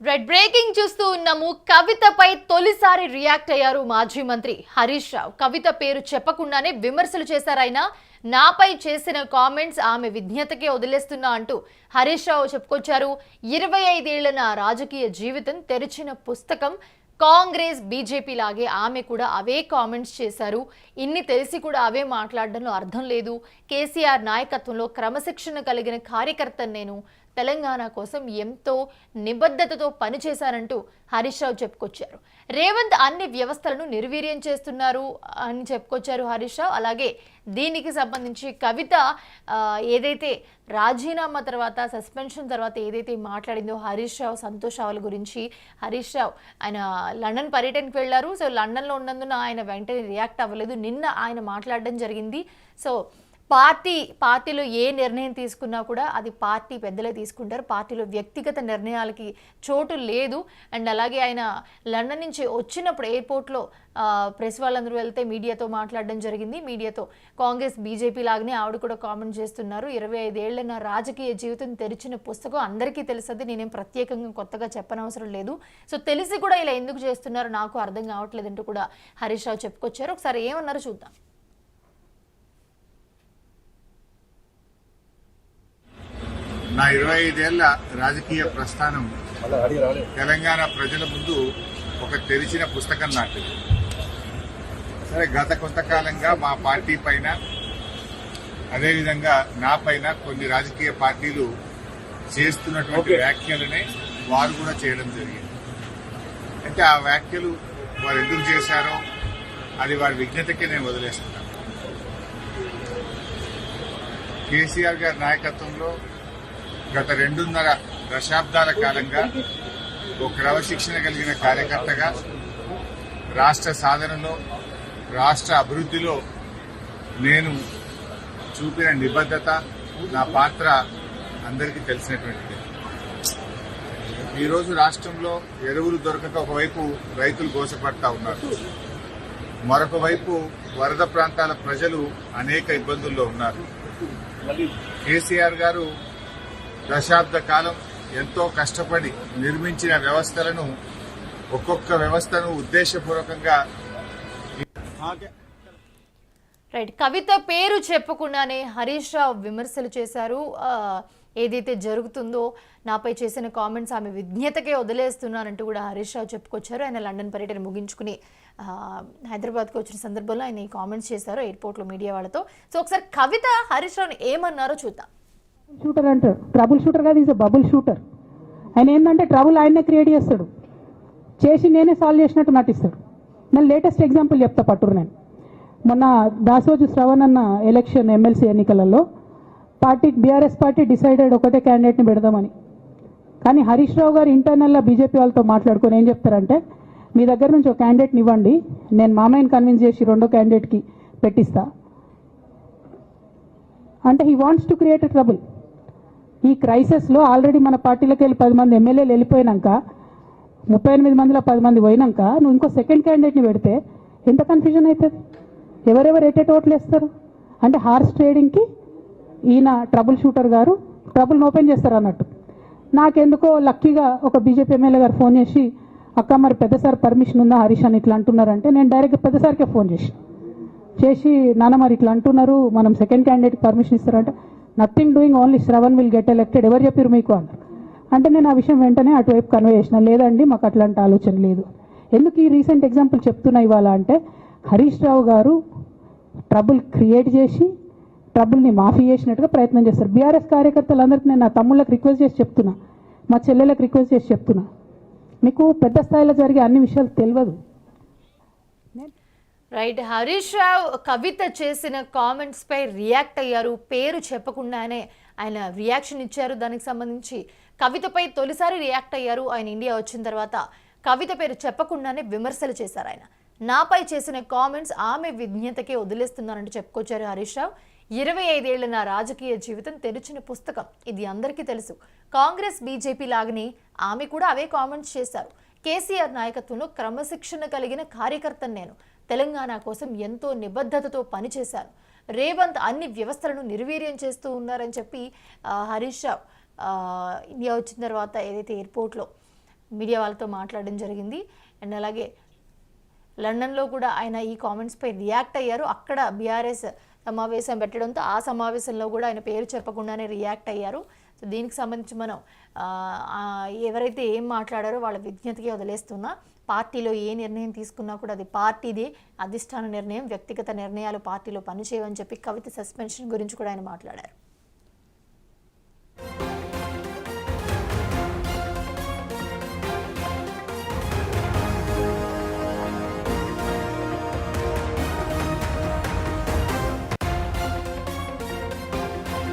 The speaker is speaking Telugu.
రెడ్ బ్రేకింగ్ చూస్తూ ఉన్నాము. కవితపై తొలిసారి రియాక్ట్ అయ్యారు మాజీ మంత్రి హరీష్ రావు. కవిత పేరు చెప్పకుండానే విమర్శలు చేశారు. ఆయన నాపై చేసిన కామెంట్స్ ఆమె విజ్ఞతకే వదిలేస్తున్నా అంటూ హరీష్ రావు చెప్పుకొచ్చారు. 25 ఏళ్ల నా రాజకీయ జీవితం తెరిచిన పుస్తకం. కాంగ్రెస్ బీజేపీ లాగే ఆమె కూడా అవే కామెంట్స్ చేశారు. ఇన్ని తెలిసి కూడా అవే మాట్లాడడంలో అర్థం లేదు. కేసీఆర్ నాయకత్వంలో క్రమశిక్షణ కలిగిన కార్యకర్తను నేను. తెలంగాణ కోసం ఎంతో నిబద్ధతతో పనిచేశారంటూ హరీష్ రావు చెప్పుకొచ్చారు. రేవంత్ అన్ని వ్యవస్థలను నిర్వీర్యం చేస్తున్నారు అని చెప్పుకొచ్చారు హరీష్ రావు. అలాగే దీనికి సంబంధించి కవిత ఏదైతే రాజీనామా తర్వాత సస్పెన్షన్ తర్వాత ఏదైతే మాట్లాడిందో హరీష్ రావు సంతోష్ రావుల గురించి, హరీష్ రావు ఆయన లండన్ పర్యటనకు వెళ్ళారు. సో లండన్లో ఉన్నందున ఆయన వెంటనే రియాక్ట్ అవ్వలేదు. నిన్న ఆయన మాట్లాడడం జరిగింది. సో పార్టీలో ఏ నిర్ణయం తీసుకున్నా కూడా అది పార్టీ పెద్దలే తీసుకుంటారు. పార్టీలో వ్యక్తిగత నిర్ణయాలకి చోటు లేదు. అండ్ అలాగే ఆయన లండన్ నుంచి వచ్చినప్పుడు ఎయిర్పోర్ట్లో ప్రెస్ వాళ్ళందరూ వెళ్తే మీడియాతో మాట్లాడడం జరిగింది. మీడియాతో కాంగ్రెస్ బీజేపీ లాగానే ఆవిడ కూడా కామెంట్ చేస్తున్నారు. 25 ఏళ్ల నా రాజకీయ జీవితం తెరిచిన పుస్తకం అందరికీ తెలుసది. నేనేం ప్రత్యేకంగా కొత్తగా చెప్పనవసరం లేదు. సో తెలిసి కూడా ఇలా ఎందుకు చేస్తున్నారో నాకు అర్థం కావట్లేదంటూ కూడా హరీష్ రావు చెప్పుకొచ్చారు. ఒకసారి ఏమన్నారో చూద్దాం. నా 25 ఏళ్ల రాజకీయ ప్రస్థానం తెలంగాణ ప్రజల ముందు ఒక తెరిచిన పుస్తకం లాంటిది. సరే, గత కొంతకాలంగా మా పార్టీ పైన అదేవిధంగా నా పైన కొన్ని రాజకీయ పార్టీలు చేస్తున్నటువంటి వ్యాఖ్యలనే వారు కూడా చేయడం జరిగింది. అయితే ఆ వ్యాఖ్యలు వారు ఎందుకు చేశారో అది వారి విజ్ఞతకే నేను వదిలేస్తున్నాను. కేసీఆర్ గారి నాయకత్వంలో గత 2.5 దశాబ్దాల కాలంగా ఒక క్రమశిక్షణ కలిగిన కార్యకర్తగా రాష్ట్ర సాధనలో, రాష్ట్ర అభివృద్ధిలో నేను చూపిన నిబద్ధత, నా పాత్ర అందరికీ తెలిసినటువంటిది. ఈరోజు రాష్ట్రంలో ఎరువులు దొరకక ఒకవైపు రైతులు గోసపడతా ఉన్నారు, మరొక వైపు వరద ప్రాంతాల ప్రజలు అనేక ఇబ్బందుల్లో ఉన్నారు. కేసీఆర్ గారు దశాబ్ద కాలం ఎంతో కష్టపడి నిర్మించిన వ్యవస్థలను, ఒక్కొక్క వ్యవస్థను ఉద్దేశపూర్వకంగా కవిత పేరు చెప్పకుండానే హరీష్ రావు విమర్శలు చేశారు. ఏదైతే జరుగుతుందో నాపై చేసిన కామెంట్స్ ఆమె విజ్ఞతకే వదిలేస్తున్నారంటూ కూడా హరీష్ రావు చెప్పుకొచ్చారు. ఆయన లండన్ పర్యటన ముగించుకుని హైదరాబాద్కు వచ్చిన సందర్భంలో ఆయన ఈ కామెంట్స్ చేశారు ఎయిర్పోర్ట్లో మీడియా వాళ్ళతో. సో ఒకసారి కవిత హరీష్ రావుని ఏమన్నారో చూద్దాం. షూటర్ అంటారు, ట్రబుల్ షూటర్ కాదు, ఈజ్ అ బబుల్ షూటర్. ఆయన ఏంటంటే ట్రబుల్ ఆయనే క్రియేట్ చేస్తాడు, చేసి నేనే సాల్వ్ చేసినట్టు నటిస్తాడు. నేను లేటెస్ట్ ఎగ్జాంపుల్ చెప్తా పట్టురు. నేను మొన్న దాసోజు శ్రవణ్ అన్న ఎలక్షన్ ఎమ్మెల్సీ ఎన్నికలలో బీఆర్ఎస్ పార్టీ డిసైడెడ్ ఒకటే క్యాండిడేట్ని పెడదామని. కానీ హరీష్ రావు గారు ఇంటర్నల్గా బీజేపీ వాళ్ళతో మాట్లాడుకొని ఏం చెప్తారంటే, మీ దగ్గర నుంచి ఒక క్యాండిడేట్ని ఇవ్వండి, నేను మామయ్యని కన్విన్స్ చేసి 2వ క్యాండిడేట్కి పెట్టిస్తా అంటే he wants to create a trouble. ఈ క్రైసిస్లో ఆల్రెడీ మన పార్టీలోకి వెళ్ళి 10 మంది ఎమ్మెల్యేలు వెళ్ళిపోయినాక, 38 మందిలో 10 మంది పోయినాక నువ్వు ఇంకో సెకండ్ క్యాండిడేట్ని పెడితే ఎంత కన్ఫ్యూజన్ అవుతుంది? ఎవరెవరు ఓట్లు వేస్తారు అంటే హార్స్ ట్రేడింగ్కి ఈయన ట్రబుల్ షూటర్ గారు ట్రబుల్ని ఓపెన్ చేస్తారు అన్నట్టు. నాకెందుకో లక్కీగా ఒక బీజేపీ ఎమ్మెల్యే గారు ఫోన్ చేసి, అక్క మరి పెద్దసారి పర్మిషన్ ఉందా హరీష్ అని ఇట్లా అంటున్నారంటే, నేను డైరెక్ట్గా పెద్దసారికే ఫోన్ చేసి నాన్న మరి ఇట్లా అంటున్నారు, మనం సెకండ్ క్యాండిడేట్కి పర్మిషన్ ఇస్తారంటే, nothing doing, only Shravan will get elected, ఎవరు చెప్పారు మీకు అన్నారు. అంటే నేను ఆ విషయం వెంటనే అటువైపు కన్వే చేసిన, లేదండి మాకు అట్లాంటి ఆలోచన లేదు. ఎందుకు ఈ రీసెంట్ ఎగ్జాంపుల్ చెప్తున్నా ఇవాళ అంటే, హరీష్ రావు గారు ట్రబుల్ క్రియేట్ చేసి ట్రబుల్ని మాఫీ చేసినట్టుగా ప్రయత్నం చేస్తారు. బీఆర్ఎస్ కార్యకర్తలందరికీ నేను నా తమ్ముళ్ళకి రిక్వెస్ట్ చేసి చెప్తున్నా, మా చెల్లెలకు రిక్వెస్ట్ చేసి చెప్తున్నా, మీకు పెద్ద స్థాయిలో జరిగే అన్ని విషయాలు తెలియదు. రైట్, హరీష్ రావు కవిత చేసిన కామెంట్స్ పై రియాక్ట్ అయ్యారు. పేరు చెప్పకుండానే ఆయన రియాక్షన్ ఇచ్చారు. దానికి సంబంధించి కవితపై తొలిసారి రియాక్ట్ అయ్యారు. ఆయన ఇండియా వచ్చిన తర్వాత కవిత పేరు చెప్పకుండానే విమర్శలు చేశారు. ఆయన నాపై చేసిన కామెంట్స్ ఆమె విజ్ఞతకే వదిలేస్తున్నారంటూ చెప్పుకొచ్చారు హరీష్ రావు. 25 ఏళ్ల నా రాజకీయ జీవితం తెరిచిన పుస్తకం, ఇది అందరికీ తెలుసు. కాంగ్రెస్ బీజేపీ లాగానే ఆమె కూడా అవే కామెంట్స్ చేశారు. కేసీఆర్ నాయకత్వంలో క్రమశిక్షణ కలిగిన కార్యకర్తను నేను. తెలంగాణ కోసం ఎంతో నిబద్ధతతో పనిచేశాను. రేవంత్ అన్ని వ్యవస్థలను నిర్వీర్యం చేస్తూ ఉన్నారని చెప్పి హరీష్ రావు ఇండియా వచ్చిన తర్వాత ఏదైతే ఎయిర్పోర్ట్లో మీడియా వాళ్ళతో మాట్లాడడం జరిగింది. అండ్ అలాగే లండన్లో కూడా ఆయన ఈ కామెంట్స్పై రియాక్ట్ అయ్యారు. అక్కడ బీఆర్ఎస్ సమావేశం పెట్టడంతో ఆ సమావేశంలో కూడా ఆయన పేరు చెప్పకుండానే రియాక్ట్ అయ్యారు. సో దీనికి సంబంధించి మనం ఎవరైతే ఏం మాట్లాడారో వాళ్ళ విజ్ఞతకి వదిలేస్తున్నా, పార్టీలో ఏ నిర్ణయం తీసుకున్నా కూడా అది పార్టీదే అధిష్టాన నిర్ణయం, వ్యక్తిగత నిర్ణయాలు పార్టీలో పనిచేయవని చెప్పి కవిత సస్పెన్షన్ గురించి కూడా ఆయన మాట్లాడారు.